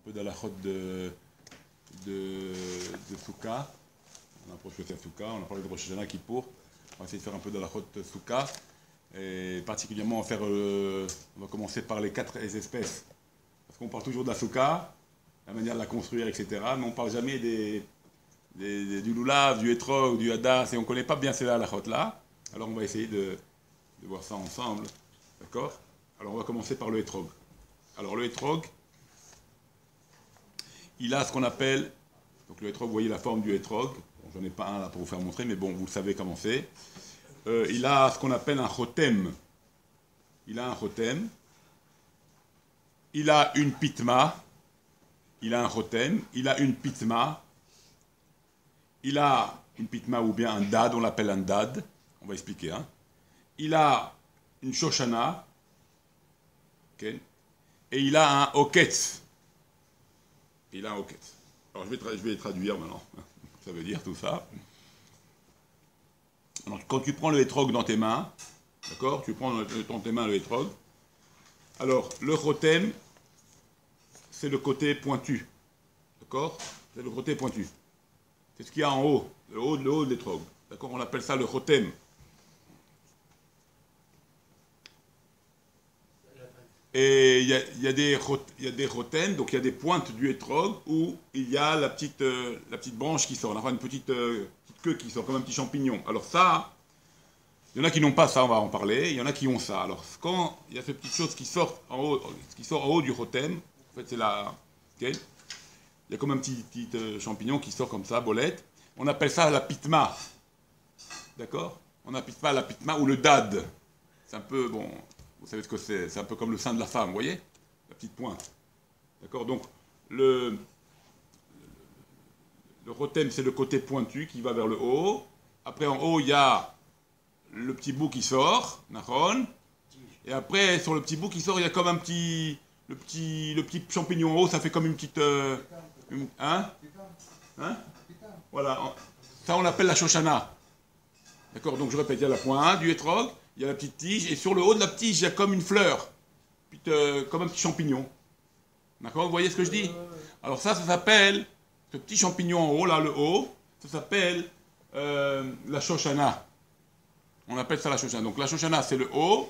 peu d'halachot de Souka. On approche le Souka, on a parlé de Rosh Hashanah Kippour. On va essayer de faire un peu d'halachot Souka. Et particulièrement, on va commencer par les 4 espèces. Parce qu'on parle toujours de la Souka, la manière de la construire, etc. Mais on ne parle jamais du loulav, du hétrog, du hadas, et on ne connaît pas bien ces halachot-là. Alors on va essayer de voir ça ensemble. D'accord? Alors on va commencer par le hétrog. Alors le hétrog, il a ce qu'on appelle, donc le hétrog, vous voyez la forme du hétrog, bon, j'en ai pas un là pour vous faire montrer, mais bon, vous le savez comment c'est. Il a ce qu'on appelle un chotem. Il a un chotem. Il a une pitma. Il a un chotem. Il a une pitma. Il a une pitma ou bien un dad, on l'appelle un dad. On va expliquer. Hein. Il a une shoshana. Okay. Et il a un oketz. Il a un oketz. Alors je vais traduire maintenant. Ça veut dire tout ça. Alors, quand tu prends le hétrog dans tes mains, d'accord, tu prends dans tes mains le hétrog. Alors, le chotem, c'est le côté pointu. D'accord? C'est le côté pointu. C'est ce qu'il y a en haut, le haut de l'hétrog. D'accord? On appelle ça le chotem. Et il y a des chotem, donc il y a des pointes du hétrog où il y a la petite branche qui sort, enfin une petite queue qui sort comme un petit champignon. Alors ça, il y en a qui n'ont pas ça, on va en parler, il y en a qui ont ça. Alors quand il y a cette petite chose qui sort en haut du chotem, en fait c'est la... Okay, il y a comme un petit champignon qui sort comme ça, bolette, on appelle ça la pitma. D'accord? On appelle ça la pitma ou le dad. C'est un peu, bon... Vous savez ce que c'est un peu comme le sein de la femme, vous voyez? La petite pointe. D'accord? Donc, le chotem, c'est le côté pointu qui va vers le haut. Après, en haut, il y a le petit bout qui sort, nachon. Et après, sur le petit bout qui sort, il y a comme un petit... Le petit champignon en haut, ça fait comme une petite... hein? Voilà. Ça, on l'appelle la shoshana. D'accord? Donc, je répète, il y a la pointe du hétrog. Il y a la petite tige, et sur le haut de la tige, il y a comme une fleur, comme un petit champignon. D'accord? Vous voyez ce que je dis? Alors ça s'appelle, ce petit champignon en haut, là, le haut, ça s'appelle la shoshana. On appelle ça la shoshana. Donc la shoshana, c'est le haut,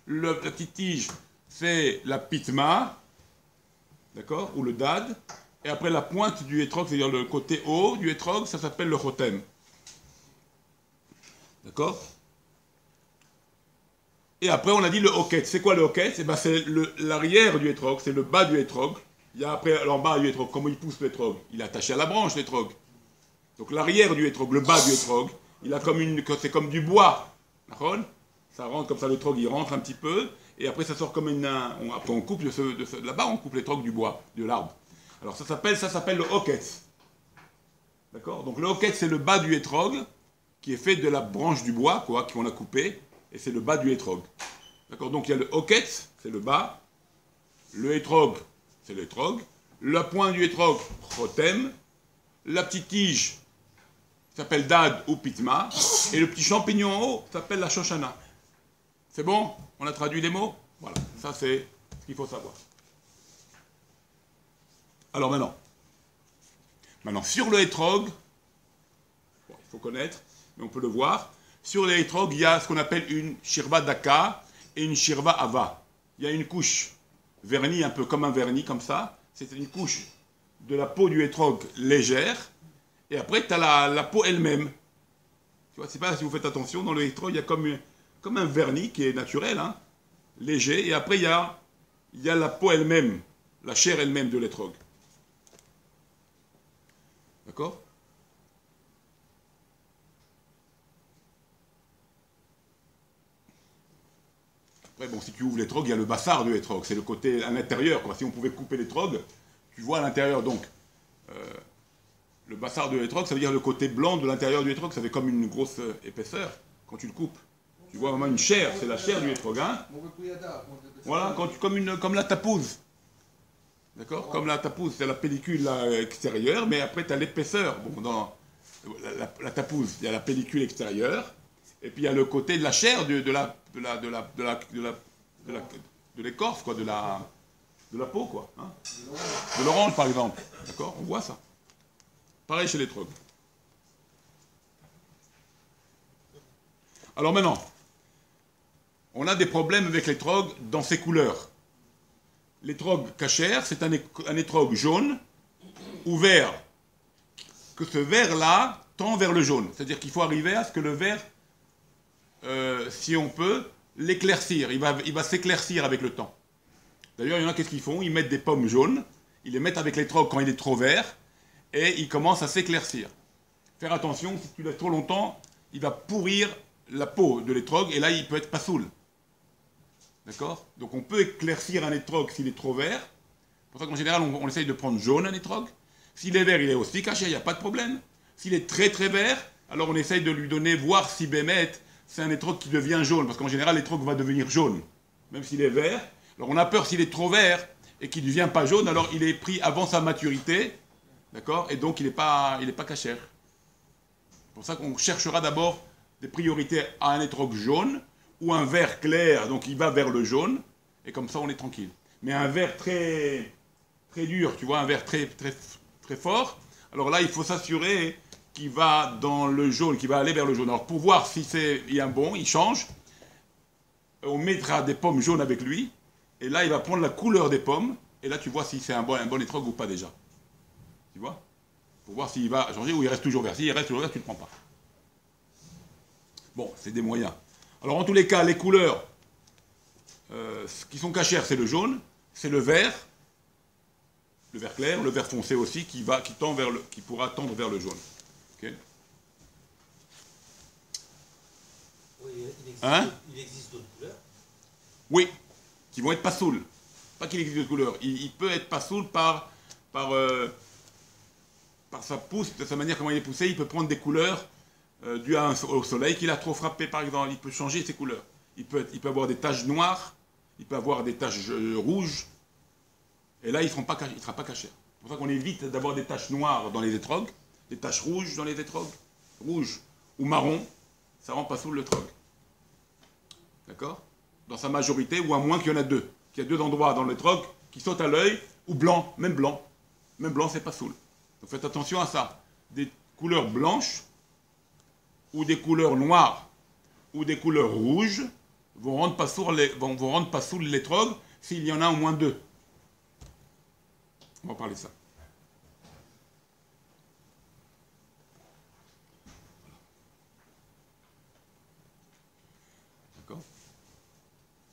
la petite tige, c'est la pitma, d'accord? Ou le dad, et après la pointe du hétrog, c'est-à-dire le côté haut du hétrog, ça s'appelle le chotem. D'accord? Et après, on a dit le hoket. C'est quoi le hoket? Eh ben, c'est l'arrière du hétrog, c'est le bas du hétrog. Il y a après, en bas du hétrog, comment il pousse l'hétrog? Il est attaché à la branche, l'hétrog. Donc l'arrière du hétrog, le bas du hétrog, il a c'est comme du bois. D'accord? Ça rentre comme ça, l'hétrog, il rentre un petit peu, et après ça sort comme après on coupe là-bas, on coupe l'hétrog du bois, de l'arbre. Alors ça s'appelle le hoket. D'accord? Donc le hoket, c'est le bas du hétrog, qui est fait de la branche du bois, quoi, qu'on a coupé. Et c'est le bas du hétrog. D'accord? Donc il y a le hoket, c'est le bas. Le hétrog, c'est le hétrog. La pointe du hétrog, chotem. La petite tige s'appelle dad ou pitma. Et le petit champignon en haut s'appelle la shoshana. C'est bon? On a traduit les mots? Voilà, ça c'est ce qu'il faut savoir. Alors maintenant sur le hétrog, bon, il faut connaître, mais on peut le voir. Sur les hétrogs, il y a ce qu'on appelle une shirva daka et une shirva ava. Il y a une couche vernie, un peu comme un vernis, comme ça. C'est une couche de la peau du hétrog légère. Et après, tu as la peau elle-même. Tu vois, c'est pas si vous faites attention, dans le hétrog, il y a comme un vernis qui est naturel, hein, léger. Et après, il y a la peau elle-même, la chair elle-même de l'hétrog. D'accord? Bon, si tu ouvres l'étrog, il y a le bassard de l'étrog, c'est le côté à l'intérieur. Si on pouvait couper l'étrog, tu vois à l'intérieur. Donc, le bassard de l'étrog, ça veut dire le côté blanc de l'intérieur du hétrog, ça fait comme une grosse épaisseur quand tu le coupes. Tu vois vraiment une chair, c'est la chair du hétrog. Hein? Voilà, comme la tapouze. D'accord? Comme la tapouze, c'est la pellicule extérieure, mais après tu as l'épaisseur. Bon, dans la tapouze, il y a la pellicule extérieure. Et puis il y a le côté de la chair de l'écorce, quoi, de la peau, quoi. Hein. de l'orange, par exemple. D'accord? On voit ça. Pareil chez l'étrog. Alors maintenant, on a des problèmes avec l'étrog dans ses couleurs. L'étrog cachère, c'est un étrog jaune ou vert. Que ce vert-là tend vers le jaune. C'est-à-dire qu'il faut arriver à ce que le vert, si on peut, l'éclaircir. Il va s'éclaircir avec le temps. D'ailleurs, il y en a, qu'est-ce qu'ils font? Ils mettent des pommes jaunes, ils les mettent avec l'étrog quand il est trop vert, et il commence à s'éclaircir. Faire attention, si tu laisses trop longtemps, il va pourrir la peau de l'étrog, et là, il peut être pas saoul. D'accord? Donc on peut éclaircir un étrog s'il est trop vert. C'est pour ça qu'en général, on essaye de prendre jaune un étrog. S'il est vert, il est aussi caché, il n'y a pas de problème. S'il est très très vert, alors on essaye de lui donner, voir si Bémet, c'est un étrog qui devient jaune, parce qu'en général, l'étrog va devenir jaune, même s'il est vert. Alors on a peur s'il est trop vert et qu'il ne devient pas jaune, alors il est pris avant sa maturité, d'accord? Et donc il n'est pas cachère. C'est pour ça qu'on cherchera d'abord des priorités à un étrog jaune, ou un vert clair, donc il va vers le jaune, et comme ça on est tranquille. Mais un vert très, très dur, tu vois, un vert très, très, très fort, alors là il faut s'assurer qu'il va dans le jaune, qu'il va aller vers le jaune. Alors pour voir si il y a un bon, il change, on mettra des pommes jaunes avec lui, et là il va prendre la couleur des pommes, et là tu vois si c'est un bon étrog ou pas déjà. Tu vois? Pour voir s'il va changer ou il reste toujours vert. S'il reste toujours vert, tu ne le prends pas. Bon, c'est des moyens. Alors en tous les cas, les couleurs qui sont cachères, c'est le jaune, c'est le vert clair, le vert foncé aussi, qui pourra tendre vers le jaune. Okay. Oui, il existe d'autres couleurs. Oui, qui vont être pas saouls. Pas qu'il existe d'autres couleurs. Il peut être pas saoul par sa pousse, de sa manière comment il est poussé, il peut prendre des couleurs dues au soleil qu'il a trop frappé, par exemple. Il peut changer ses couleurs. Il peut avoir des taches noires, il peut avoir des taches rouges, et là, il ne sera pas caché. C'est pour ça qu'on évite d'avoir des taches noires dans les étrogues, des taches rouges dans les étrogues, rouges ou marron, ça rend pas saoul le trog. D'accord? Dans sa majorité, ou à moins qu'il y en a deux. Qu'il y a deux endroits dans le trog qui sautent à l'œil, ou blanc, même blanc. Même blanc, c'est pas saoul. Donc faites attention à ça. Des couleurs blanches, ou des couleurs noires, ou des couleurs rouges, vont rendre pas saoul les trogues s'il y en a au moins deux. On va parler de ça. D'accord?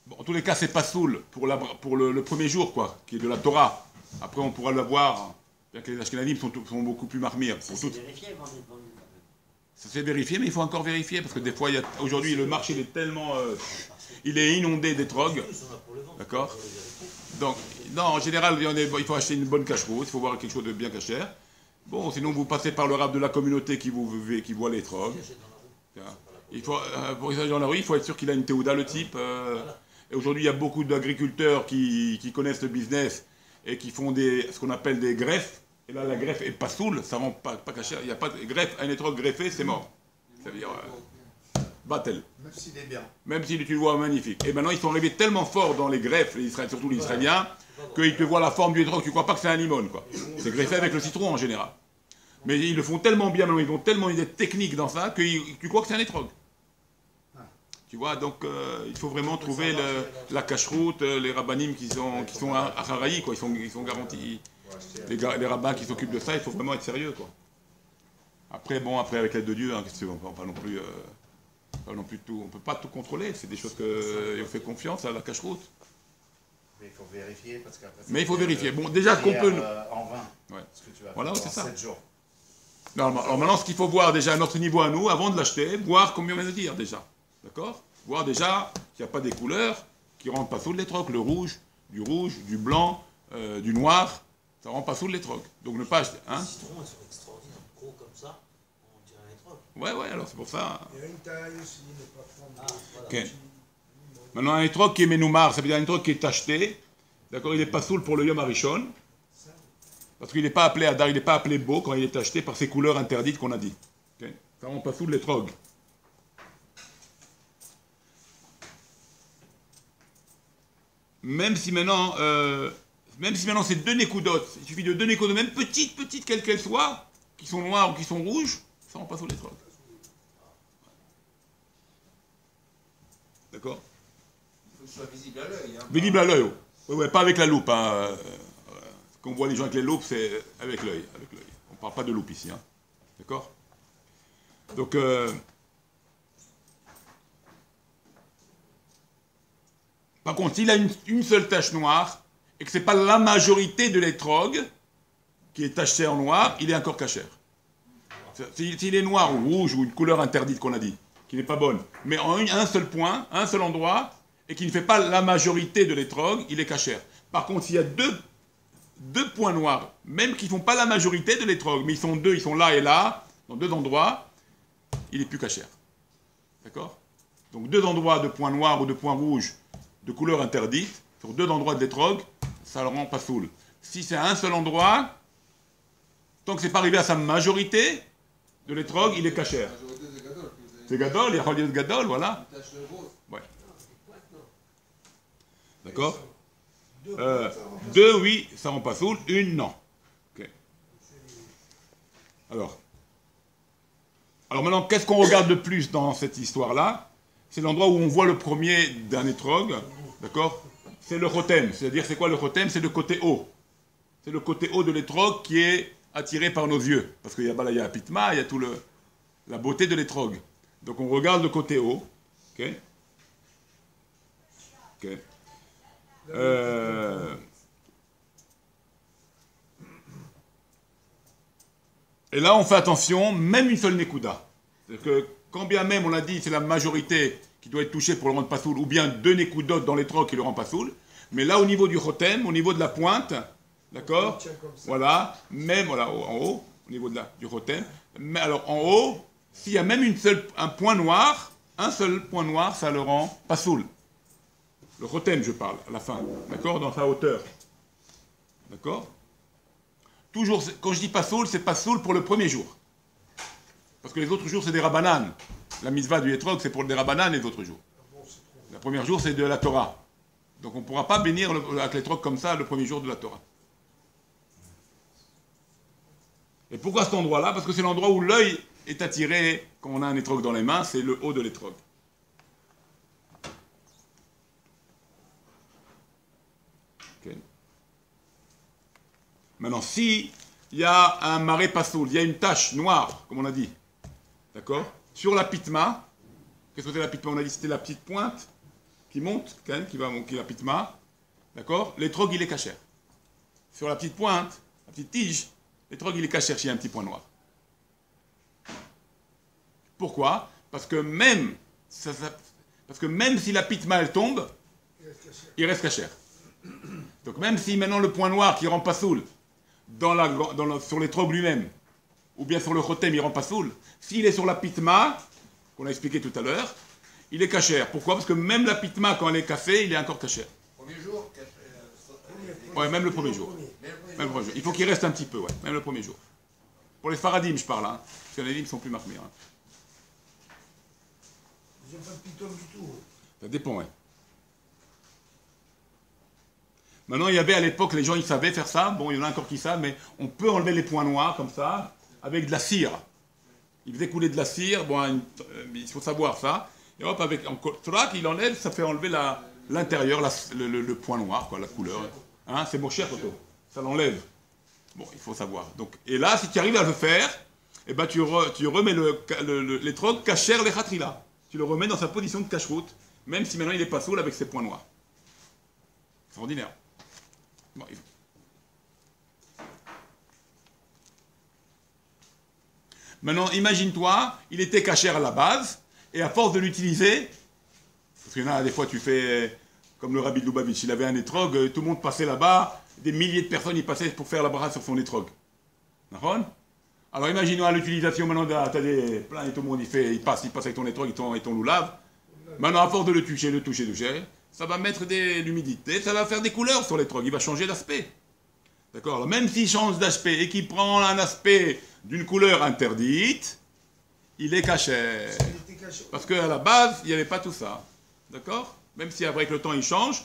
Bon, en tous les cas, c'est pas saoul pour le premier jour, quoi, qui est de la Torah. Après, on pourra l'avoir, bien que les Ashkenazim sont beaucoup plus marmires. Ça s'est vérifié avant d'être vendu. Ça s'est vérifié, mais il faut encore vérifier, parce que des fois, aujourd'hui, le marché il est tellement... il est inondé d'étrogues. D'accord? Donc, non, en général, il faut acheter une bonne cache-route, il faut voir quelque chose de bien cachère. Bon, sinon, vous passez par le rab de la communauté qui voit les trogues. Pour les dans la rue, il faut être sûr qu'il a une théouda, le type. Et aujourd'hui, il y a beaucoup d'agriculteurs qui connaissent le business et qui font ce qu'on appelle des greffes. Et là, la greffe est pas saoule, ça rend pas cachère. Il n'y a pas de greffe, un étrog greffé, c'est mort. Ça veut dire... Batel. Même s'il est bien. Même si tu le vois magnifique. Et maintenant, ils sont arrivés tellement fort dans les greffes, surtout les Israéliens, qu'ils te voient la forme du étrog, tu crois pas que c'est un limon, quoi. C'est greffé avec le citron en général. Mais ils le font tellement bien, maintenant, ils ont tellement des techniques dans ça, que tu crois que c'est un étrog. Tu vois, donc il faut vraiment trouver la cache-route, les rabbinim qui sont à Haraï, quoi. Ils sont garantis. Les rabbins qui s'occupent de ça, il faut vraiment être sérieux, quoi. Après, avec l'aide de Dieu, hein, on ne peut pas non plus tout, on peut pas tout contrôler. C'est des choses on fait confiance à la cache-route. Mais il faut vérifier parce qu'après. Mais il faut vérifier. Bon, déjà qu'on peut. En vain. Ouais. Ce que tu vas Voilà, faire c'est ça. 7 jours. Non, alors maintenant, ce qu'il faut voir déjà à notre niveau à nous, avant de l'acheter, voir combien on vient de dire déjà. D'accord? Voir déjà qu'il n'y a pas des couleurs qui ne rendent pas sous les trocs. Le rouge, du blanc, du noir, ça ne rend pas sous les trocs. Donc ne pas acheter. Hein? Les citrons, ils sont extraordinaires. Gros comme ça, on dirait un étrog. Ouais, alors c'est pour ça. Il y a une taille aussi, ne pas prendre. Voilà. Okay. Maintenant, un étrog qui est ménoumar, ça veut dire un étrog qui est acheté. D'accord? Il n'est pas saoul pour le Yom Harishon. Parce qu'il n'est pas appelé Hadar, il n'est pas appelé beau quand il est acheté par ces couleurs interdites qu'on a dit. Okay? Ça rend pas saoul l'étrog. Même si maintenant, même si maintenant c'est deux nécoudotes, il suffit de deux nécoudotes, même petites quelles qu'elles soient, qui sont noires ou qui sont rouges, ça rend pas soul l'étrog. D'accord? Il faut que ce soit visible à l'œil. Hein, Visible à l'œil, ouais, pas avec la loupe. Hein. Quand on voit les gens avec les loupes, c'est avec l'œil. On ne parle pas de loupe ici. Hein. D'accord? Donc, par contre, s'il a une seule tache noire, et que ce n'est pas la majorité de l'étrog qui est taché en noir, il est encore cachère. S'il est noir ou rouge ou une couleur interdite qu'on a dit, qui n'est pas bonne, mais en un seul point, un seul endroit, et qui ne fait pas la majorité de l'étrog, il est cachère. Par contre, s'il y a deux points noirs, même qui ne font pas la majorité de l'étrog, mais ils sont là et là, dans deux endroits, il est plus cachère. D'accord? Donc deux endroits de points noirs ou de points rouges de couleur interdite, sur deux endroits de l'étrog, ça le rend pas soul. Si c'est à un seul endroit, tant que c'est pas arrivé à sa majorité de l'étrog, il est cachère. C'est gadol, il y a relié de gadol, voilà. Ouais. D'accord? Deux, oui, ça rend pas soul. Une, non. Okay. Alors maintenant, qu'est-ce qu'on regarde de plus dans cette histoire-là? C'est l'endroit où on voit le premier d'un étrog, d'accord? C'est le chotem. C'est-à-dire, c'est quoi le chotem? C'est le côté haut. C'est le côté haut de l'étrog qui est attiré par nos yeux. Parce qu'il y a la pitma, il y a tout la beauté de l'étrog. Donc on regarde le côté haut. Ok? Ok. Et là, on fait attention, même une seule nekuda. C'est-à-dire que, quand bien même, on l'a dit, c'est la majorité qui doit être touchée pour le rendre pas soul, ou bien deux nekudot dans l'étrog qui le rend pas soul, mais là, au niveau du chotem, au niveau de la pointe, d'accord? Voilà, même, voilà, en haut, au niveau du chotem. Mais alors, en haut, s'il y a même un point noir, un seul point noir, ça le rend pas soul. Le chotem, je parle, à la fin, d'accord? Dans sa hauteur. D'accord? Toujours, quand je dis pas soul, c'est pas soul pour le premier jour. Parce que les autres jours, c'est des rabbanan. La mitzvah du etrog, c'est pour des rabbanan les autres jours. Le premier jour, c'est de la Torah. Donc on ne pourra pas bénir avec l'étrog comme ça le premier jour de la Torah. Et pourquoi cet endroit-là? Parce que c'est l'endroit où l'œil est attiré quand on a un étrog dans les mains, c'est le haut de l'étrog. Okay. Maintenant, si il y a un maré passoul, il y a une tache noire, comme on a dit, d'accord? Sur la pitma, qu'est-ce que c'est la pitma? On a dit que c'était la petite pointe qui monte, qui va monter la pitma, d'accord? L'étrog, il est cachère. Sur la petite pointe, la petite tige, l'étrog, il est cachère s'il y a un petit point noir. Pourquoi? Parce que même si la pitma, elle tombe, il reste cachère. Donc même si maintenant le point noir qui rend pas soul sur l'étrog lui-même, ou bien sur le chotem, il rend pas soul, s'il est sur la pitma, qu'on a expliqué tout à l'heure, il est cachère. Pourquoi? Parce que même la pitma, quand elle est cassée, il est encore cachère. Premier jour, ouais, même le premier jour. Même le premier jour. Il faut qu'il reste un petit peu, ouais, même le premier jour. Pour les faradim, je parle, hein, parce que les limes sont plus marmés. Hein. Ils n'ont pas de piton du tout. Ça dépend, ouais. Maintenant, il y avait à l'époque, les gens, ils savaient faire ça. Bon, il y en a encore qui savent, mais on peut enlever les points noirs, comme ça, avec de la cire. Il faisait couler de la cire, bon, il faut savoir ça. Et hop, avec un trac, il enlève, ça fait enlever l'intérieur, le point noir, quoi, la couleur. Hein, c'est mon cher photo. Ça l'enlève. Bon, il faut savoir. Donc, et là, si tu arrives à le faire, eh ben, tu remets l'étrog cachère les khatrila. Tu le remets dans sa position de cache-route, même si maintenant il n'est pas soul avec ses points noirs. Extraordinaire. Bon, maintenant, imagine-toi, il était cachère à la base, et à force de l'utiliser, parce qu'il y en a des fois, tu fais comme le Rabbi de Lubavitch, il avait un étrog, tout le monde passait là-bas, des milliers de personnes y passaient pour faire la brasse sur son étrog. D'accord? Alors imaginons à l'utilisation, maintenant, t'as des plein et tout le monde il passe avec ton étrog et ton loulave. Maintenant, à force de le toucher, ça va mettre de l'humidité, ça va faire des couleurs sur l'étrog, il va changer d'aspect. D'accord? Alors même s'il change d'aspect et qu'il prend un aspect d'une couleur interdite, il est cachère. Parce qu'à la base, il n'y avait pas tout ça. D'accord? Même si avec le temps il change,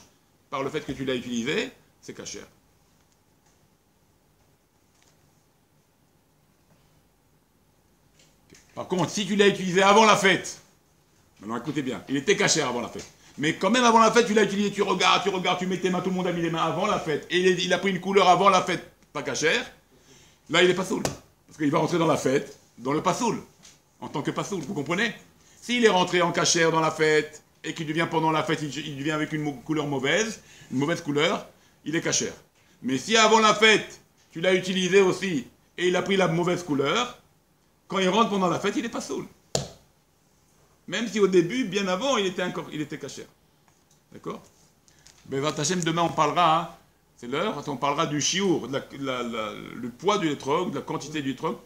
par le fait que tu l'as utilisé, c'est cachère. Par contre, si tu l'as utilisé avant la fête, maintenant écoutez bien, il était cachère avant la fête. Mais quand même avant la fête, tu l'as utilisé, tu regardes, tu mets tes mains, tout le monde a mis les mains avant la fête, et il a pris une couleur avant la fête, pas cachère, là il est pas saoul. Parce qu'il va rentrer dans la fête, dans le pas saoul, en tant que pas saoul, vous comprenez? S'il est rentré en cachère dans la fête, et qu'il devient pendant la fête, il devient avec une couleur mauvaise, une mauvaise couleur, il est cachère. Mais si avant la fête, tu l'as utilisé aussi, et il a pris la mauvaise couleur, quand il rentre pendant la fête, il n'est pas saoul. Même si au début, bien avant, il était cachère. D'accord? Bezrat Hashem, demain on parlera, hein, c'est l'heure, on parlera du chiour, le poids du hétrog, de la quantité du hétrog,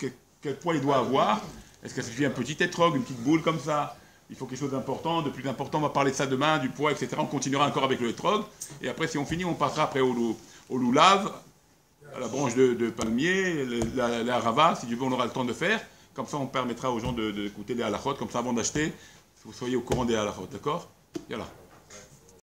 quel poids il doit avoir. Est-ce que ça suffit un petit hétrog, une petite boule comme ça? Il faut quelque chose d'important, de plus important, on va parler de ça demain, du poids, etc. On continuera encore avec le hétrog. Et après, si on finit, on passera après au loulav, à la branche de palmier, la rava, si tu veux, on aura le temps de faire. Comme ça, on permettra aux gens d'écouter les halachot, comme ça, avant d'acheter, vous soyez au courant des halachot, d'accord? Yallah.